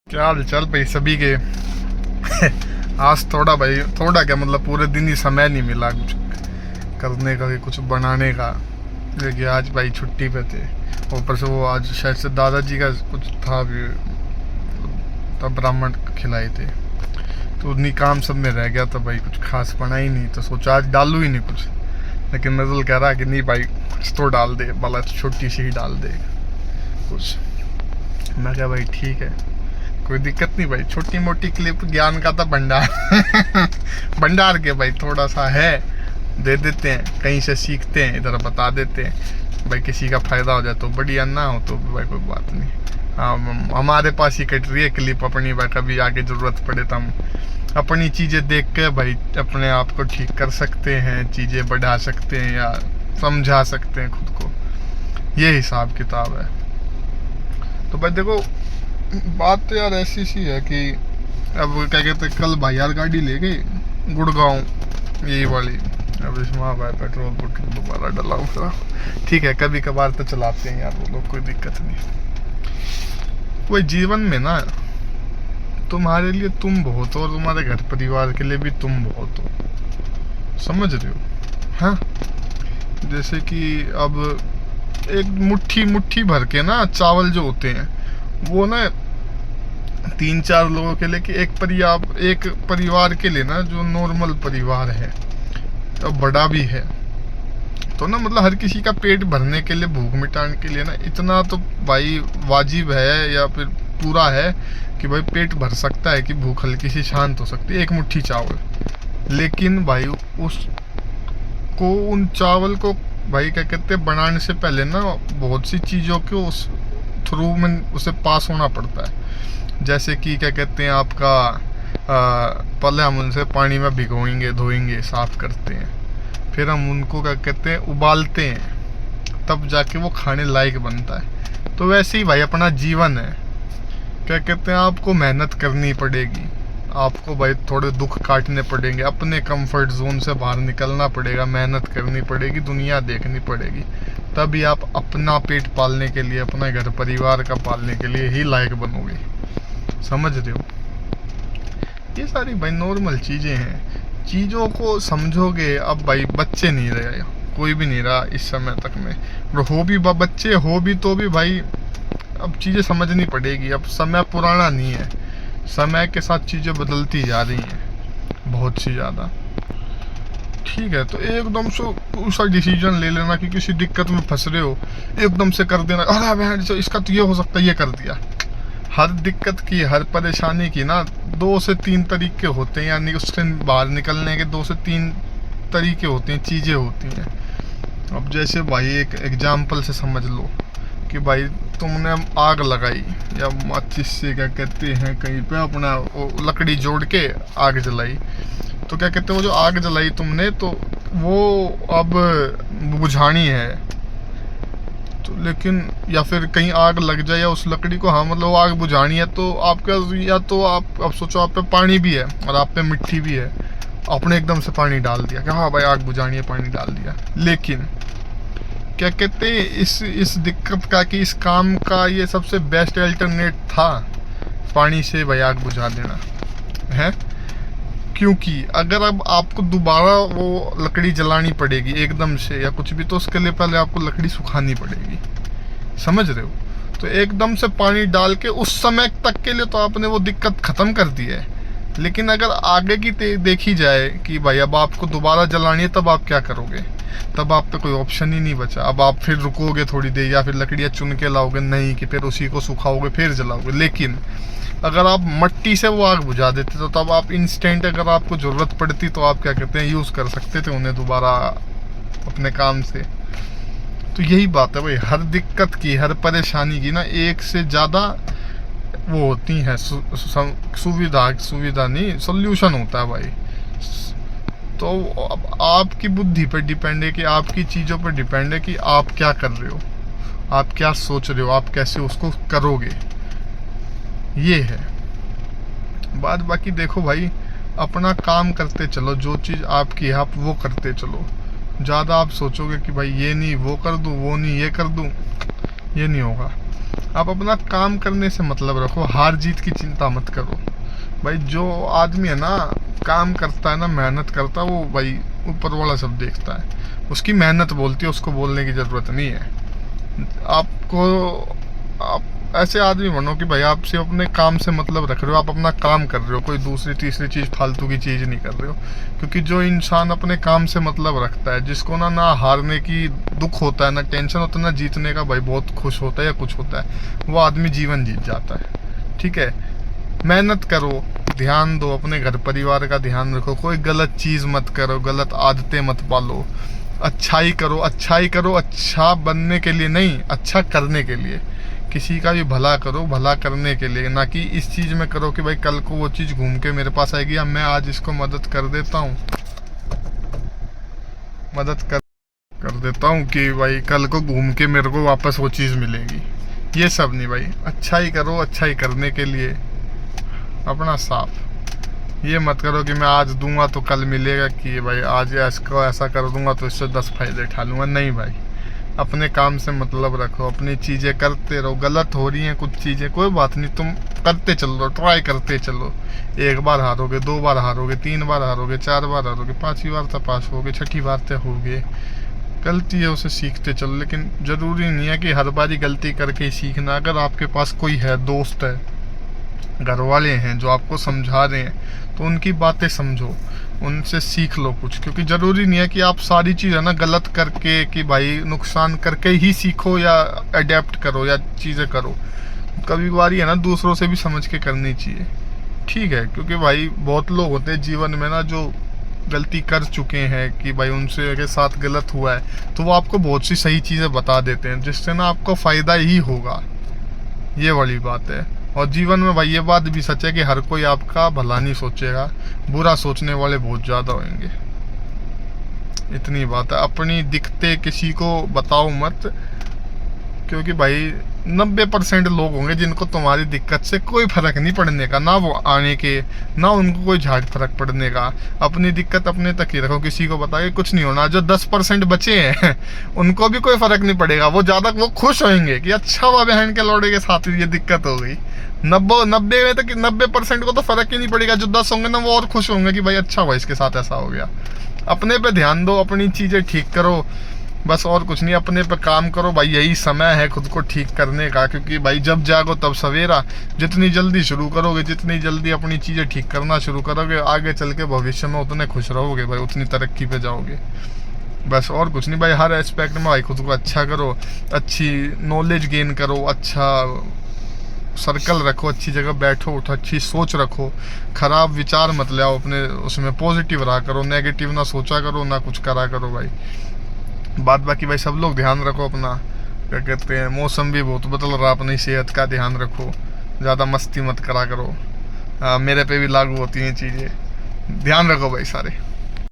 क्या हाल चाल भाई सभी के। आज थोड़ा भाई, थोड़ा क्या मतलब पूरे दिन ही समय नहीं मिला कुछ करने का, कुछ बनाने का। देखिए आज भाई छुट्टी पे थे, ऊपर से वो आज शायद से दादाजी का कुछ था भी, तब ब्राह्मण खिलाए थे, तो उन्हीं काम सब में रह गया था भाई, कुछ खास बना ही नहीं। तो सोचा आज डालू ही नहीं कुछ, लेकिन नजल कह रहा कि नहीं भाई कुछ तो डाल दे, भला छोटी सी ही डाल दे कुछ। मैं क्या भाई ठीक है, कोई दिक्कत नहीं भाई, छोटी मोटी क्लिप ज्ञान का तो भंडार भंडार के भाई थोड़ा सा है, दे देते हैं, कहीं से सीखते हैं, इधर बता देते हैं भाई, किसी का फायदा हो जाए तो बढ़िया, ना हो तो भाई कोई बात नहीं। हाँ हमारे पास ही कट रही है क्लिप अपनी भाई, कभी आगे ज़रूरत पड़े तो हम अपनी चीज़ें देख के भाई अपने आप को ठीक कर सकते हैं, चीज़ें बढ़ा सकते हैं या समझा सकते हैं खुद को, ये हिसाब किताब है। तो भाई देखो बात तो यार ऐसी सी है कि अब क्या कहते हैं, कल भाई यार गाड़ी ले गई गुड़गांव, यही वाली। अब इसमें भाई पेट्रोल दोबारा डला हुआ, ठीक है कभी कभार तो चलाते हैं यार वो लोग, कोई दिक्कत नहीं। कोई जीवन में ना तुम्हारे लिए तुम बहुत हो और तुम्हारे घर परिवार के लिए भी तुम बहुत हो, समझ रहे हो। हाँ जैसे कि अब एक मुट्ठी मुट्ठी भर के ना चावल जो होते हैं वो ना 3-4 लोगों के लिए, कि एक परिवार के लिए ना, जो नॉर्मल परिवार है तो बड़ा भी है, तो ना मतलब हर किसी का पेट भरने के लिए, भूख मिटाने के लिए ना इतना तो भाई वाजिब है या फिर पूरा है कि भाई पेट भर सकता है, कि भूख हल्की सी शांत हो सकती है, एक मुट्ठी चावल। लेकिन भाई उसको, उन चावल को भाई क्या कहते हैं, बनाने से पहले ना बहुत सी चीज़ों के उस थ्रू में उसे पास होना पड़ता है। जैसे कि क्या कहते हैं आपका, पहले हम उनसे पानी में भिगोएंगे, धोएंगे, साफ करते हैं, फिर हम उनको क्या कहते हैं उबालते हैं, तब जाके वो खाने लायक बनता है। तो वैसे ही भाई अपना जीवन है, क्या कहते हैं आपको मेहनत करनी पड़ेगी, आपको भाई थोड़े दुख काटने पड़ेंगे, अपने कंफर्ट जोन से बाहर निकलना पड़ेगा, मेहनत करनी पड़ेगी, दुनिया देखनी पड़ेगी, तभी आप अपना पेट पालने के लिए, अपना घर परिवार का पालने के लिए ही लायक बनोगे, समझ रहे हो। ये सारी भाई नॉर्मल चीज़ें हैं, चीज़ों को समझोगे। अब भाई बच्चे नहीं रहे, कोई भी नहीं रहा इस समय तक में, हो भी बच्चे हो भी तो भी भाई अब चीज़ें समझनी पड़ेगी, अब समय पुराना नहीं है, समय के साथ चीज़ें बदलती जा रही हैं बहुत सी ज़्यादा। ठीक है, तो एकदम से ऐसा डिसीजन ले लेना कि किसी दिक्कत में फंस रहे हो, एकदम से कर देना, अरे बहन जो इसका तो ये हो सकता है, ये कर दिया। हर दिक्कत की, हर परेशानी की ना 2 से 3 तरीके होते हैं, यानी उससे बाहर निकलने के 2 से 3 तरीके होते हैं, चीज़ें होती हैं। अब जैसे भाई एक एग्जाम्पल से समझ लो कि भाई तुमने आग लगाई, या माचिस से क्या कहते हैं कहीं पे अपना लकड़ी जोड़ के आग जलाई, तो क्या कहते हैं वो जो आग जलाई तुमने, तो वो अब बुझानी है, तो लेकिन या फिर कहीं आग लग जाए या उस लकड़ी को, हाँ मतलब आग बुझानी है, तो आपका या तो आप अब सोचो आप पे पानी भी है और आप पे मिट्टी भी है, आपने एकदम से पानी डाल दिया कि हाँ भाई आग बुझानी है, पानी डाल दिया। लेकिन क्या कहते हैं इस दिक्कत का, कि इस काम का ये सबसे बेस्ट अल्टरनेट था पानी से भाई आग बुझा देना है, क्योंकि अगर अब आपको दोबारा वो लकड़ी जलानी पड़ेगी एकदम से या कुछ भी, तो उसके लिए पहले आपको लकड़ी सुखानी पड़ेगी, समझ रहे हो। तो एकदम से पानी डाल के उस समय तक के लिए तो आपने वो दिक्कत ख़त्म कर दी है, लेकिन अगर आगे की देखी जाए कि भाई अब आपको दोबारा जलानी है, तब आप क्या करोगे, तब आप पे कोई ऑप्शन ही नहीं बचा। अब आप फिर रुकोगे थोड़ी देर या फिर लकड़ियाँ चुन के लाओगे, नहीं कि फिर उसी को सुखाओगे फिर जलाओगे। लेकिन अगर आप मट्टी से वो आग बुझा देते तो तब आप इंस्टेंट, अगर आपको ज़रूरत पड़ती तो आप क्या कहते हैं यूज़ कर सकते थे उन्हें दोबारा अपने काम से। तो यही बात है भाई, हर दिक्कत की, हर परेशानी की ना एक से ज़्यादा वो होती है सुविधा नहीं, सोल्यूशन होता है भाई। तो अब आपकी बुद्धि पर डिपेंड है, कि आपकी चीज़ों पर डिपेंड है कि आप क्या कर रहे हो, आप क्या सोच रहे हो, आप कैसे उसको करोगे, ये है बात। बाकी देखो भाई अपना काम करते चलो, जो चीज़ आपकी है आप वो करते चलो। ज़्यादा आप सोचोगे कि भाई ये नहीं वो कर दूँ, वो नहीं ये कर दूँ, ये नहीं होगा। आप अपना काम करने से मतलब रखो, हार जीत की चिंता मत करो भाई। जो आदमी है ना काम करता है ना, मेहनत करता है, वो भाई ऊपर वाला सब देखता है, उसकी मेहनत बोलती है, उसको बोलने की ज़रूरत नहीं है आपको। आप ऐसे आदमी बनो कि भाई आप सिर्फ अपने काम से मतलब रख रहे हो, आप अपना काम कर रहे हो, कोई दूसरी तीसरी चीज़ फालतू की चीज़ नहीं कर रहे हो। क्योंकि जो इंसान अपने काम से मतलब रखता है, जिसको ना ना हारने की दुख होता है, ना टेंशन होता है, ना जीतने का भाई बहुत खुश होता है या कुछ होता है, वो आदमी जीवन जीत जाता है। ठीक है, मेहनत करो, ध्यान दो, अपने घर परिवार का ध्यान रखो, कोई गलत चीज़ मत करो, गलत आदतें मत पालो, अच्छाई करो। अच्छाई करो अच्छा बनने के लिए नहीं, अच्छा करने के लिए, किसी का भी भला करो भला करने के लिए, ना कि इस चीज़ में करो कि भाई कल को वो चीज़ घूम के मेरे पास आएगी, अब मैं आज इसको मदद कर देता हूँ, मदद कर देता हूँ कि भाई कल को घूम के मेरे को वापस वो चीज़ मिलेगी। ये सब नहीं भाई, अच्छाई करो अच्छाई करने के लिए, अपना साफ। ये मत करो कि मैं आज दूंगा तो कल मिलेगा, कि भाई आज इसको ऐसा कर दूंगा तो इससे 10 फायदे उठा लूँगा। नहीं भाई, अपने काम से मतलब रखो, अपनी चीज़ें करते रहो। गलत हो रही हैं कुछ चीज़ें, कोई बात नहीं, तुम करते चलो, ट्राई करते चलो। एक बार हारोगे, 2 बार हारोगे, 3 बार हारोगे, 4 बार हारोगे, 5वीं बार तो पास होगे, 6ठी बार तो होगे। गलती है उसे सीखते चलो, लेकिन ज़रूरी नहीं है कि हर बारी गलती करके ही सीखना। अगर आपके पास कोई है, दोस्त है, घर वाले हैं जो आपको समझा रहे हैं, तो उनकी बातें समझो, उनसे सीख लो कुछ। क्योंकि ज़रूरी नहीं है कि आप सारी चीज़ है ना गलत करके, कि भाई नुकसान करके ही सीखो या अडेप्ट करो या चीज़ें करो। कभी बारी है ना दूसरों से भी समझ के करनी चाहिए। ठीक है, क्योंकि भाई बहुत लोग होते हैं जीवन में ना जो गलती कर चुके हैं, कि भाई उनसे के साथ गलत हुआ है, तो वो आपको बहुत सी सही चीज़ें बता देते हैं, जिससे ना आपको फ़ायदा ही होगा। ये वाली बात है। और जीवन में भाई ये बात भी सच है कि हर कोई आपका भला नहीं सोचेगा, बुरा सोचने वाले बहुत ज़्यादा होंगे। इतनी बात है, अपनी दिक्कतें किसी को बताओ मत, क्योंकि भाई 90% लोग होंगे जिनको तुम्हारी दिक्कत से कोई फर्क नहीं पड़ने का, ना वो आने के, ना उनको कोई झाट फर्क पड़ने का। अपनी दिक्कत अपने तक ही रखो, किसी को बता के कुछ नहीं होना। जो 10% बचे हैं उनको भी कोई फर्क नहीं पड़ेगा, वो ज़्यादा वो खुश होंगे कि अच्छा हुआ बहन के लौड़े के साथ ये दिक्कत हो गई। 90 में तक 90% को तो फर्क ही नहीं पड़ेगा, जो 10 होंगे ना वो और खुश होंगे कि भाई अच्छा हुआ इसके साथ ऐसा हो गया। अपने पे ध्यान दो, अपनी चीज़ें ठीक करो, बस और कुछ नहीं। अपने पे काम करो भाई, यही समय है खुद को ठीक करने का। क्योंकि भाई जब जागो तब सवेरा, जितनी जल्दी शुरू करोगे, जितनी जल्दी अपनी चीज़ें ठीक करना शुरू करोगे, आगे चल के भविष्य में उतने खुश रहोगे भाई, उतनी तरक्की पे जाओगे। बस और कुछ नहीं भाई, हर एस्पेक्ट में भाई खुद को अच्छा करो, अच्छी नॉलेज गेन करो, अच्छा सर्कल रखो, अच्छी जगह बैठो उठो, अच्छी सोच रखो, खराब विचार मत ले आओ अपने उसमें, पॉजिटिव रहा करो, नेगेटिव ना सोचा करो, ना कुछ करा करो भाई। बात बाकी भाई सब लोग ध्यान रखो अपना, क्या कहते हैं, मौसम भी बहुत बदल रहा, अपनी सेहत का ध्यान रखो, ज़्यादा मस्ती मत करा करो। मेरे पे भी लागू होती हैं चीज़ें, ध्यान रखो भाई सारे।